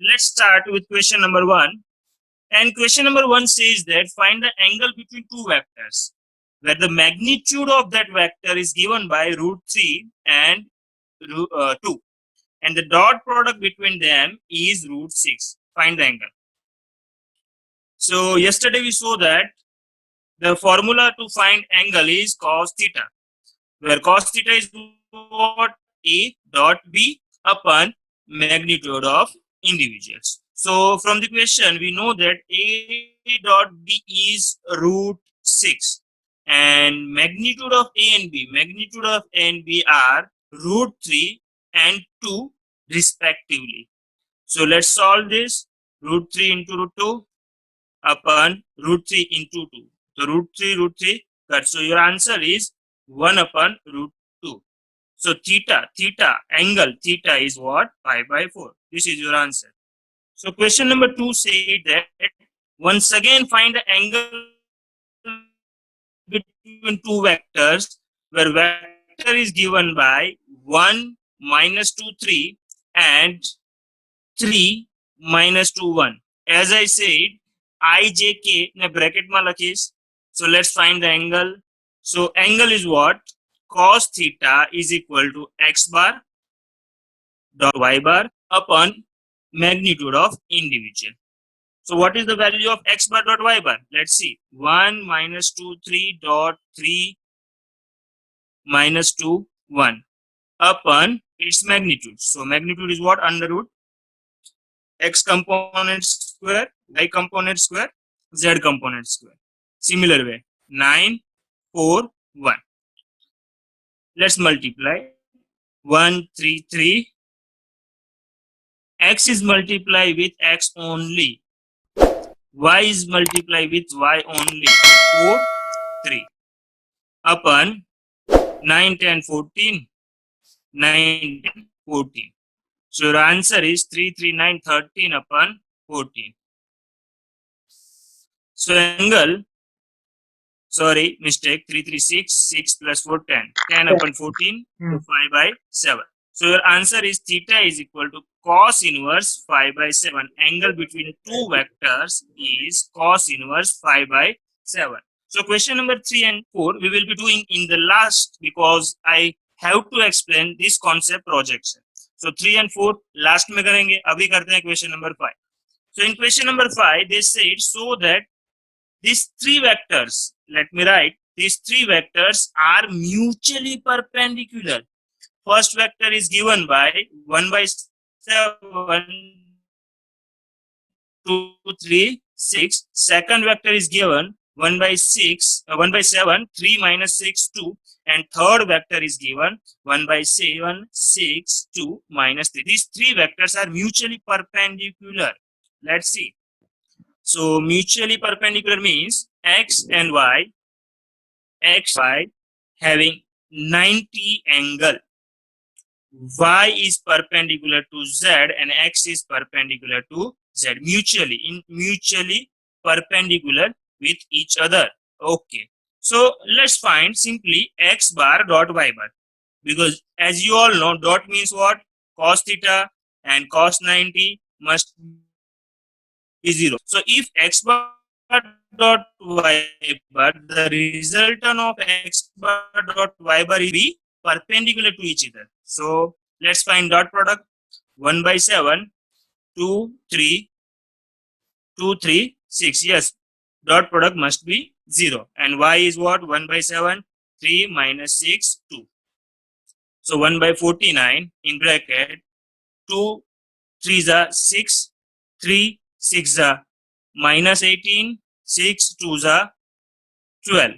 let's start with question number 1. And question number 1 says that find the angle between two vectors where the magnitude of that vector is given by root 3 and 2, and the dot product between them is root 6. Find the angle. So yesterday we saw that the formula to find angle is cos theta, where cos theta is what? A dot B upon magnitude of individuals. So from the question we know that A dot B is root 6 and magnitude of A and B are root 3 and 2 respectively. So let's solve this. Root 3 into root 2 upon root 3 into 2. So root 3 cut. So your answer is 1 upon root 2. So angle theta is what? Pi by 4. This is your answer. So question number 2 said that once again find the angle between two vectors where vector is given by 1 minus 2 3 and 3 minus 2 1. As I said, IJK ने bracket में लखीस. So let's find the angle. So angle is what? Cos theta is equal to x bar dot y bar upon magnitude of individual. So what is the value of x bar dot y bar? Let's see. 1 minus 2 3 dot 3 minus 2 1 upon its magnitude. So magnitude is what? Under root x component square, y component square, z component square. Similar way, 9 4 1. Let's multiply. 1 3 3. X is multiplied with x only. Y is multiplied with y only. 4 3 upon 9 10 14. 9 10 14. So your answer is 3 3 9 13 upon 14. So angle, sorry, mistake, 3 3 6, 6 plus 4 10. 10 upon 14, 5 by 7. So your answer is theta is equal to cos inverse 5 by 7. Angle between two vectors is cos inverse 5 by 7. So question number 3 and 4 we will be doing in the last, because I have to explain this concept projection. So 3 and 4 last में करेंगे. अभी करते हैं question number 5. So in question number 5 they said so that these three vectors, let me write, these three vectors are mutually perpendicular. First vector is given by 1 by 7, 2, 3, 6. Second vector is given 1 by 6, 1 by 7, 3 minus 6, 2. And third vector is given 1 by 7, 6, 2 minus 3. These three vectors are mutually perpendicular. Let's see. So mutually perpendicular means x and y having 90 angle. Y is perpendicular to z and x is perpendicular to z. Mutually perpendicular with each other. Okay. So let's find simply x bar dot y bar, because as you all know, dot means what? Cos theta, and cos 90 must be 0. So if x bar dot y bar, the resultant of x bar dot y bar is be perpendicular to each other. So let's find dot product. 1 by 7, 2 3, 2 3 6. Yes, dot product must be 0. And y is what? 1 by 7, 3 minus 6, 2. So 1 by 49 in bracket, 2 3s are 6, 3 6 are minus 18, 6 2s are 12.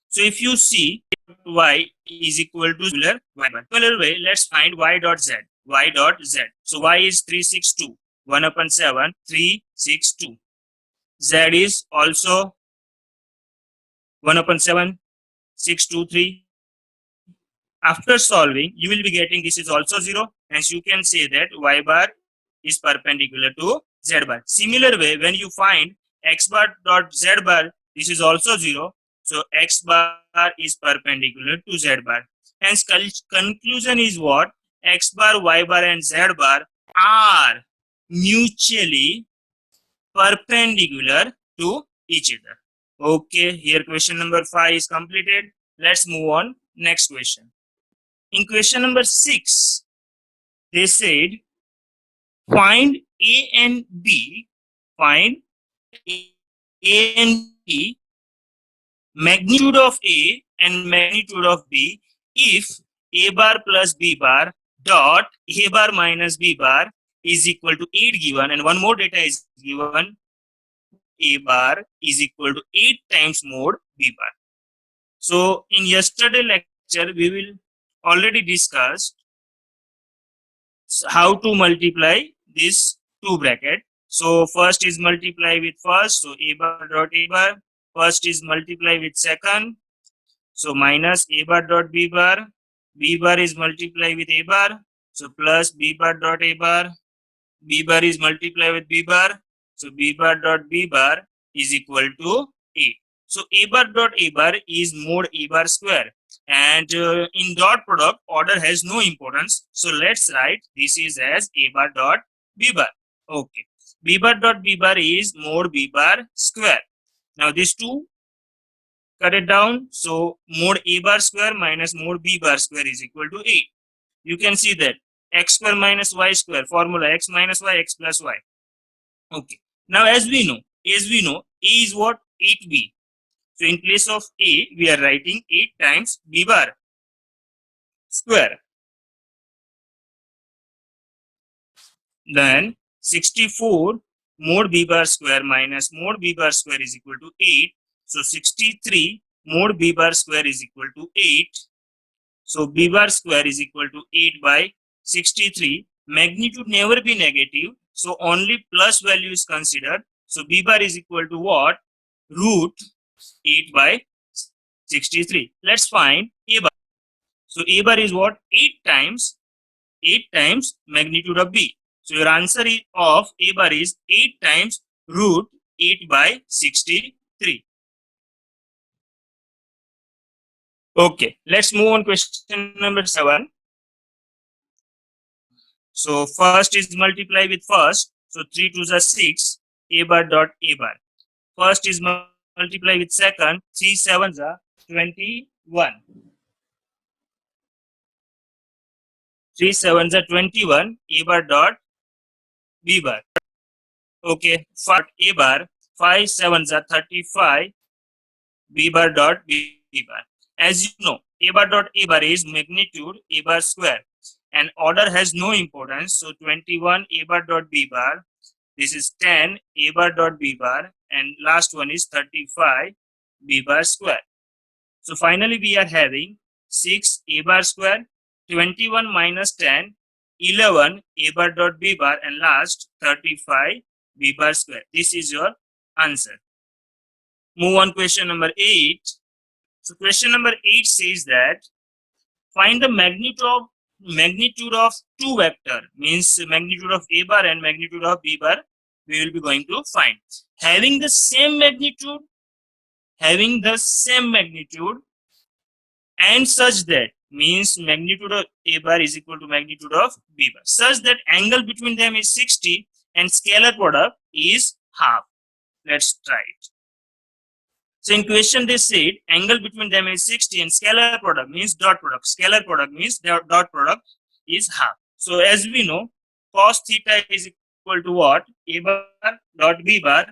So if you see y is equal to similar y bar. Similar way, let's find y dot z. Y dot z. So y is 362. 1 upon 7, 362. Z is also 1 upon 7, 623. After solving, you will be getting this is also 0. Hence you can say that y bar is perpendicular to z bar. Similar way, when you find x bar dot z bar, this is also 0. So x bar is perpendicular to z bar. Hence conclusion is what? X bar, y bar and z bar are mutually perpendicular to each other. Okay, here question number 5 is completed. Let's move on. Next question. In question number 6, they said find A and B, find A and B, magnitude of A and magnitude of B if A bar plus B bar dot A bar minus B bar is equal to 8 given, and one more data is given, A bar is equal to 8 times mod B bar. So in yesterday lecture we will already discussed how to multiply this two bracket. So first is multiply with first, so A bar dot A bar. First is multiply with second, so minus A bar dot B bar. B bar is multiply with A bar, so plus B bar dot A bar. B bar is multiply with B bar, so B bar dot B bar is equal to 8. So A bar dot A bar is mod A bar square, and in dot product order has no importance, so let's write this is as A bar dot B bar. Okay, B bar dot B bar is mod B bar square. Now these two cut it down, so mod A bar square minus mod B bar square is equal to 8. You can see that x square minus y square, formula x minus y, x plus y. Okay, now as we know A is what? 8b. So in place of A we are writing 8 times B bar square. Then 64 mod B bar square minus mod B bar square is equal to 8. So 63 mod B bar square is equal to 8. So B bar square is equal to 8 by 63. Magnitude never be negative, so only plus value is considered. So B bar is equal to what? Root 8 by 63. Let's find A bar. So A bar is what? 8 times magnitude of B. So your answer of A bar is 8 times root 8 by 63. Okay, let's move on question number 7. So first is multiply with first. So 3 2s are 6. A bar dot A bar. First is multiply with second. 3 7s are 21. 3 7s are 21. A bar dot B bar. Okay, for A bar. 5 7s are 35. B bar dot B bar. As you know, A bar dot A bar is magnitude A bar square, and order has no importance. So 21 A bar dot B bar. This is 10 A bar dot B bar, and last one is 35 B bar square. So finally we are having 6 A bar square, 21 minus 10, 11 A bar dot B bar, and last 35 B bar square. This is your answer. Move on question number 8. So question number 8 says that find the magnitude of two vector, means magnitude of A bar and magnitude of B bar we will be going to find. Having the same magnitude and such that, means magnitude of A bar is equal to magnitude of B bar, such that angle between them is 60 and scalar product is half. Let's try it. So in question they said angle between them is 60 and scalar product means dot product. Scalar product means dot product is half. So as we know, cos theta is equal to what? A bar dot B bar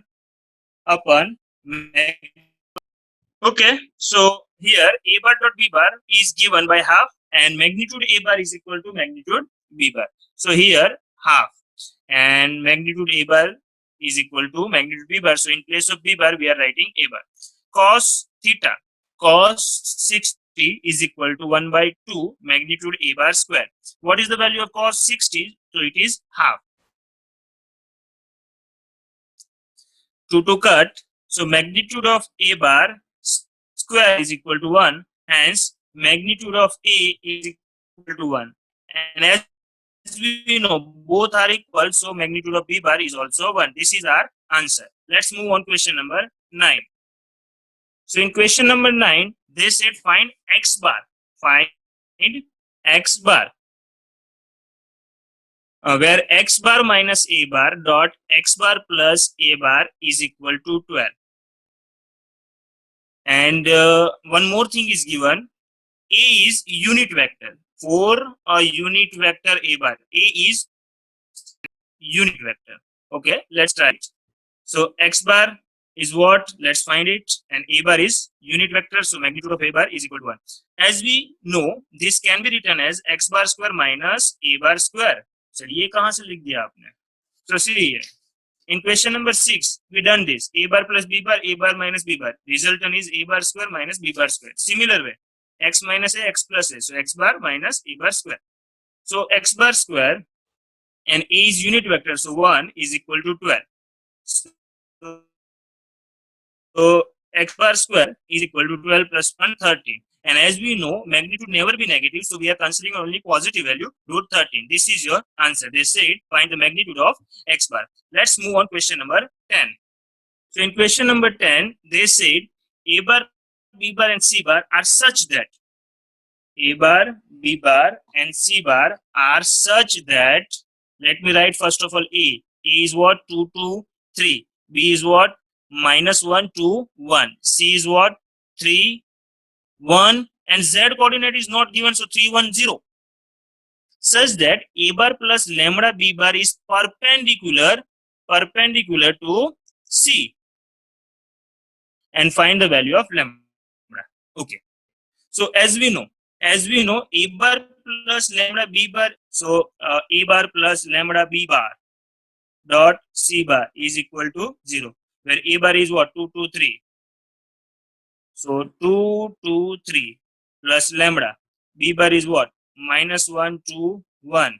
upon okay. So here A bar dot B bar is given by half, and magnitude A bar is equal to magnitude B bar. So here half, and magnitude A bar is equal to magnitude B bar. So in place of B bar we are writing A bar. Cos theta, cos 60 is equal to 1 by 2 magnitude A bar square. What is the value of cos 60? So it is half. To cut, so magnitude of A bar square is equal to 1, hence magnitude of A is equal to 1. And as we know, both are equal, so magnitude of B bar is also 1. This is our answer. Let's move on question number 9. So in question number 9, they said find x bar. Find x bar. where x bar minus a bar dot x bar plus a bar is equal to 12. And one more thing is given. A is unit vector. For a unit vector a bar, A is unit vector. Okay, let's try it. So x bar is what? Let's find it. And a bar is unit vector. So magnitude of a bar is equal to 1. As we know, this can be written as x bar square minus a bar square. So ये कहाँ से लिख दिया आपने? So see here. In question number 6, we done this. A bar plus b bar, a bar minus b bar. Resultant is a bar square minus b bar square. Similar way, x minus a, x plus a. So x bar minus a bar square. So x bar square and a is unit vector. So 1 is equal to 12. So x bar square is equal to 12 plus 1, 13. And as we know, magnitude never be negative, so we are considering only positive value, root 13. This is your answer. They said find the magnitude of x bar. Let's move on question number 10. So in question number 10, they said a bar, b bar and c bar are such that a bar, b bar and c bar are such that, let me write first of all A. A is what? 2, 2, 3. B is what? Minus 1, 2, 1. C is what? 3, 1. And Z coordinate is not given, so 3, 1, 0. Such that A bar plus lambda B bar is perpendicular to C. And find the value of lambda. Okay. So as we know, A bar plus lambda B bar, so A bar plus lambda B bar dot C bar is equal to 0, where A bar is what? 2, 2, 3. So 2, 2, 3 plus lambda. B bar is what? Minus 1, 2, 1.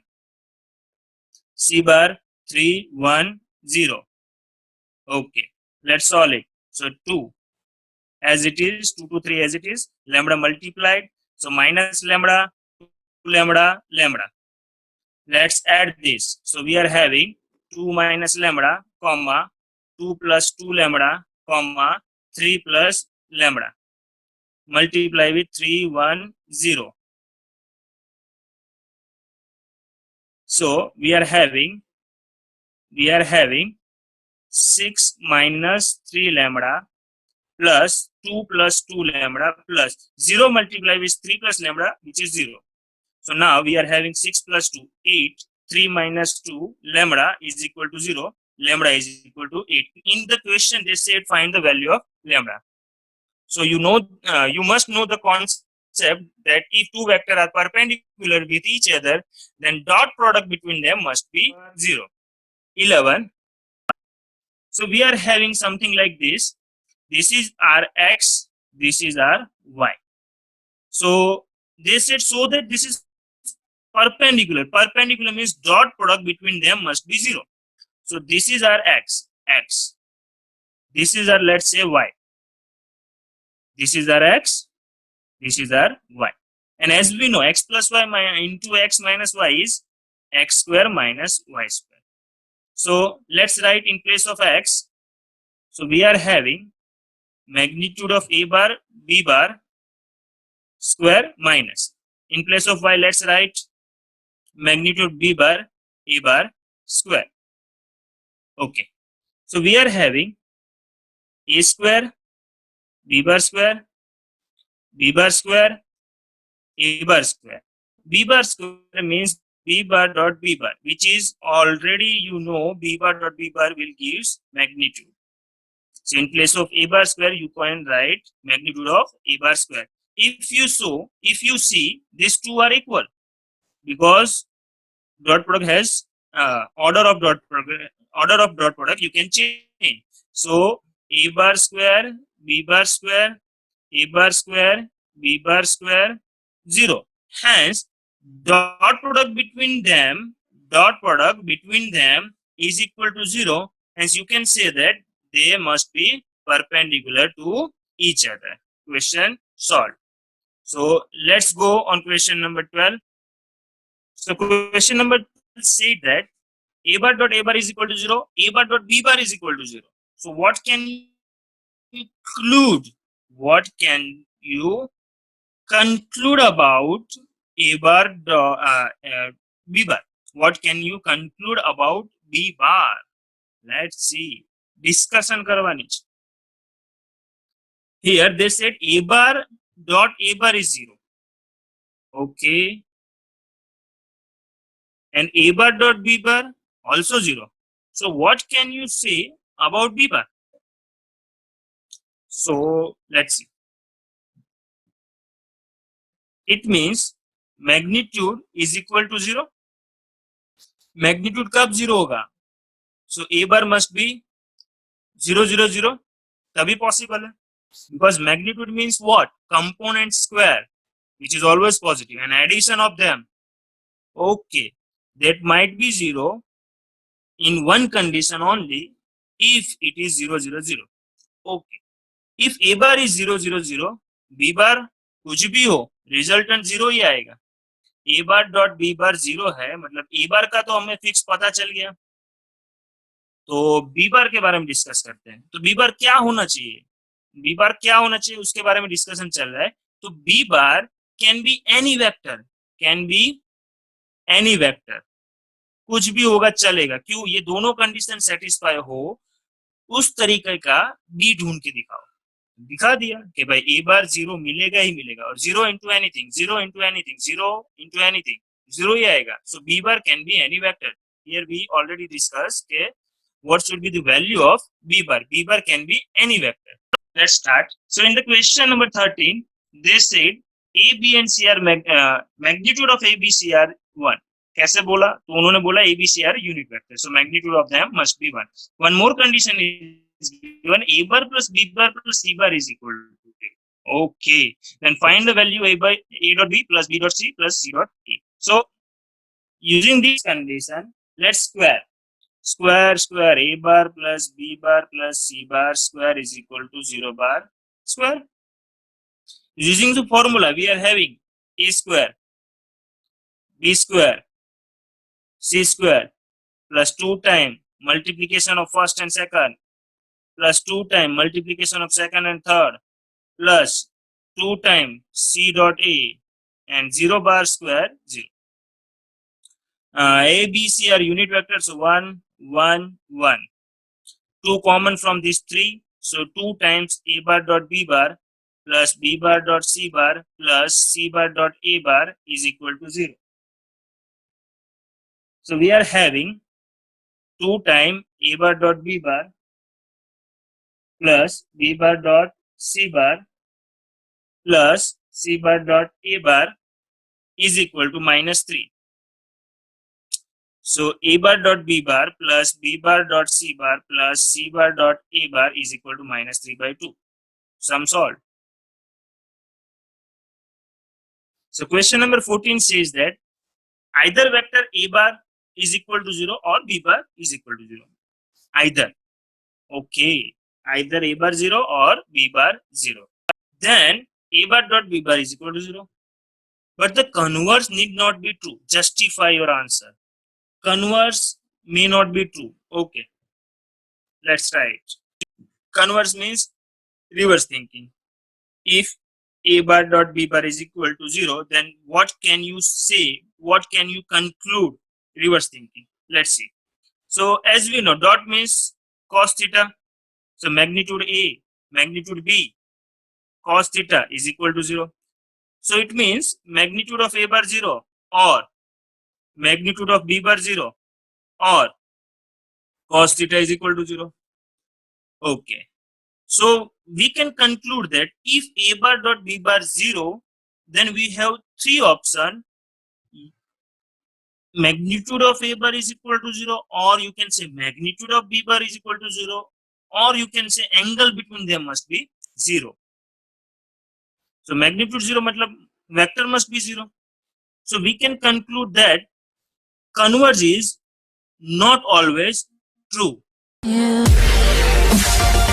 C bar 3, 1, 0. Okay, let's solve it. So 2 as it is, 2 to 3 as it is, lambda multiplied. So minus lambda, 2 lambda, lambda. Let's add this. So we are having 2 minus lambda, comma, 2 plus 2 lambda, comma, 3 plus lambda. Multiply with 3, 1, 0. So we are having 6 minus 3 lambda plus 2 plus 2 lambda plus 0 multiply with 3 plus lambda, which is 0. So now we are having 6 plus 2, 8. 3 minus 2 lambda is equal to 0. Lambda is equal to 8. In the question, they said find the value of lambda. So you must know the concept that if two vectors are perpendicular with each other, then dot product between them must be 0. 11. So we are having something like this. This is our x, this is our y. So they said so that this is perpendicular. Perpendicular means dot product between them must be 0. So this is our x. This is our, let's say, y. This is our x. This is our y. And as we know, x plus y into x minus y is x square minus y square. So let's write in place of x. So we are having magnitude of a bar, b bar square minus. In place of y, let's write magnitude b bar, a bar square. Okay. So we are having a square, b bar square, b bar square, a bar square. B bar square means b bar dot b bar, which is already b bar dot b bar will give magnitude. So in place of a bar square, you can write magnitude of a bar square. If you see, these two are equal because dot product has order of dot product you can change. So a bar square, b bar square, a bar square, b bar square, 0. Hence, dot product between them is equal to 0. Hence, you can say that they must be perpendicular to each other. Question solved. So let's go on question number 12. So question number 12 said that a bar dot a bar is equal to 0, a bar dot b bar is equal to 0. So what can you conclude? What can you conclude about a bar dot b bar? What can you conclude about B bar? Let's see. Discussion करवानी है. Here they said A bar dot A bar is 0. Okay. And A bar dot B bar also 0. So what can you say about B bar? So let's see. It means magnitude is equal to 0. Magnitude कब 0 होगा? So A bar must be 0, 0, 0. तभी possible है. Because magnitude means what? Component square, which is always positive, and addition of them. Okay, that might be 0 in one condition only, if it is 0, 0, 0. Okay, if A bar is 0, 0, 0, B bar कुछ भी हो, resultant 0 ही आएगा. A bar dot B bar 0 है, मतलब A bar का तो हमें fix पता चल गया. तो B bar के बारे में डिस्कस करते हैं. तो B bar क्या होना चाहिए? B bar क्या होना चाहिए उसके बारे में डिस्कशन चल रहा है. तो B bar can be any vector, can be any vector, कुछ भी होगा चलेगा. क्यों? ये दोनों कंडीशन सेटिस्फाई हो उस तरीके का B ढूंढ के दिखाओ. दिखा दिया कि भाई A bar 0 मिलेगा ही मिलेगा, और 0 into anything, 0 into anything, 0 into anything, 0 ही आएगा. So B bar can be any vector. Here we already discussed के what should be the value of B bar. B bar can be any vector. Let's start. So in the question number 13, they said A, B and C are magnitude of A, B, C are 1. कैसे बोला? तो उन्होंने बोला A, B, C are unit vector. So magnitude of them must be 1. One more condition is given: A bar plus B bar plus C bar is equal to A. Okay. Then find the value A by A dot B plus B dot C plus C dot A. So using this condition, let's square. Square A bar plus B bar plus C bar square is equal to 0 bar square. Using the formula, we are having A square, B square, C square plus 2 times multiplication of first and second plus 2 times multiplication of second and third plus 2 times C dot A and 0 bar square 0. A, B, C are unit vectors, so 1, 1, 1. 2 common from these 3, so 2 times A bar dot B bar plus B bar dot C bar plus C bar dot A bar is equal to 0. So we are having 2 times A bar dot B bar plus B bar dot C bar plus C bar dot A bar is equal to minus 3. So A bar dot B bar plus B bar dot C bar plus C bar dot A bar is equal to minus 3 by 2. Sum solved. So question number 14 says that either vector A bar is equal to 0 or B bar is equal to 0. Either. Okay. Either A bar 0 or B bar 0. Then A bar dot B bar is equal to 0. But the converse need not be true. Justify your answer. Converse may not be true. Okay. Let's try it. Converse means reverse thinking. If A bar dot B bar is equal to 0, then what can you say? What can you conclude? Reverse thinking. Let's see. So as we know, dot means cos theta. So magnitude A, magnitude B, cos theta is equal to 0. So it means magnitude of A bar 0 or magnitude of B bar 0 or cos theta is equal to 0. Okay. So we can conclude that if A bar dot B bar 0, then we have 3 options. Magnitude of A bar is equal to 0, or you can say magnitude of B bar is equal to 0, or you can say angle between them must be 0. So magnitude 0 matlab vector must be 0. So we can conclude that converge is not always true. Yeah.